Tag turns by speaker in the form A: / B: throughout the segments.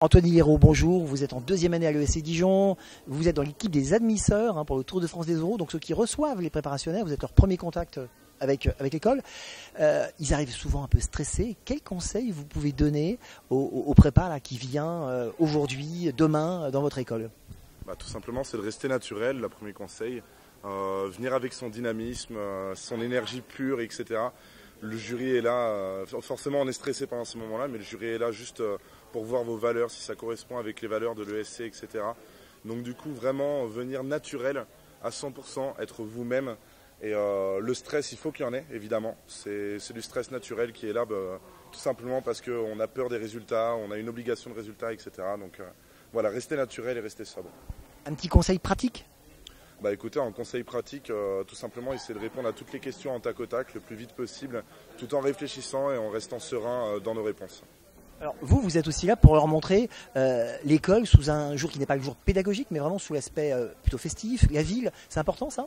A: Anthony Hérault, bonjour, vous êtes en deuxième année à l'ESC Dijon, vous êtes dans l'équipe des admisseurs pour le Tour de France des Euros, donc ceux qui reçoivent les préparationnaires, vous êtes leur premier contact avec l'école. Ils arrivent souvent un peu stressés. Quels conseils vous pouvez donner au prépa là, qui vient aujourd'hui, demain, dans votre école?
B: Tout simplement, c'est de rester naturel, le premier conseil. Venir avec son dynamisme, son énergie pure, etc. Le jury est là, forcément on est stressé pendant ce moment-là, mais le jury est là juste pour voir vos valeurs, si ça correspond avec les valeurs de l'ESC, etc. Donc du coup, vraiment venir naturel à 100%, être vous-même. Et le stress, il faut qu'il y en ait, évidemment. C'est du stress naturel qui est là, tout simplement parce qu'on a peur des résultats, on a une obligation de résultats, etc. Donc voilà, rester naturel et rester sobre.
A: Un petit conseil pratique?
B: Écoutez, en conseil pratique, tout simplement essayer de répondre à toutes les questions en tac au tac le plus vite possible, tout en réfléchissant et en restant serein dans nos réponses.
A: Alors vous êtes aussi là pour leur montrer l'école sous un jour qui n'est pas le jour pédagogique, mais vraiment sous l'aspect plutôt festif, la ville. C'est important ça?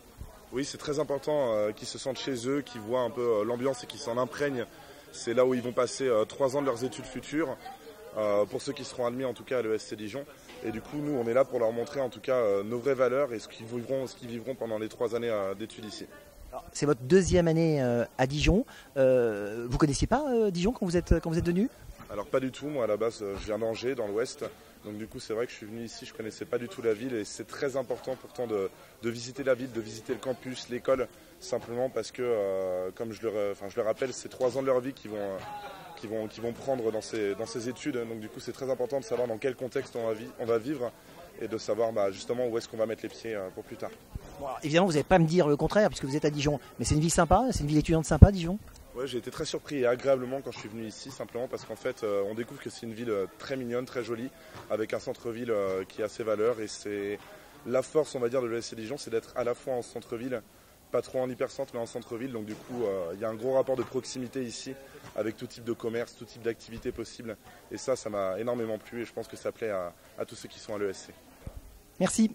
B: Oui, c'est très important qu'ils se sentent chez eux, qu'ils voient un peu l'ambiance et qu'ils s'en imprègnent. C'est là où ils vont passer 3 ans de leurs études futures. Pour ceux qui seront admis en tout cas à l'ESC Dijon. Et du coup, nous, on est là pour leur montrer en tout cas nos vraies valeurs et ce qu'ils vivront pendant les 3 années d'études ici.
A: C'est votre deuxième année à Dijon. Vous connaissiez pas Dijon quand vous êtes venu?
B: Alors pas du tout, moi à la base je viens d'Angers, dans l'ouest. Donc du coup c'est vrai que je suis venu ici, je ne connaissais pas du tout la ville et c'est très important pourtant de visiter la ville, de visiter le campus, l'école, simplement parce que, comme je le rappelle, c'est 3 ans de leur vie qui vont prendre dans ces études. Donc du coup c'est très important de savoir dans quel contexte on va vivre et de savoir justement où est-ce qu'on va mettre les pieds pour plus tard.
A: Bon, alors, évidemment vous n'allez pas me dire le contraire puisque vous êtes à Dijon, mais c'est une ville sympa, c'est une ville étudiante sympa Dijon?
B: Ouais, j'ai été très surpris et agréablement quand je suis venu ici, simplement parce qu'en fait on découvre que c'est une ville très mignonne, très jolie, avec un centre-ville qui a ses valeurs et c'est la force on va dire de l'ESC Dijon, c'est d'être à la fois en centre-ville, pas trop en hypercentre mais en centre-ville, donc du coup il y a un gros rapport de proximité ici avec tout type de commerce, tout type d'activité possible et ça m'a énormément plu et je pense que ça plaît à tous ceux qui sont à l'ESC.
A: Merci.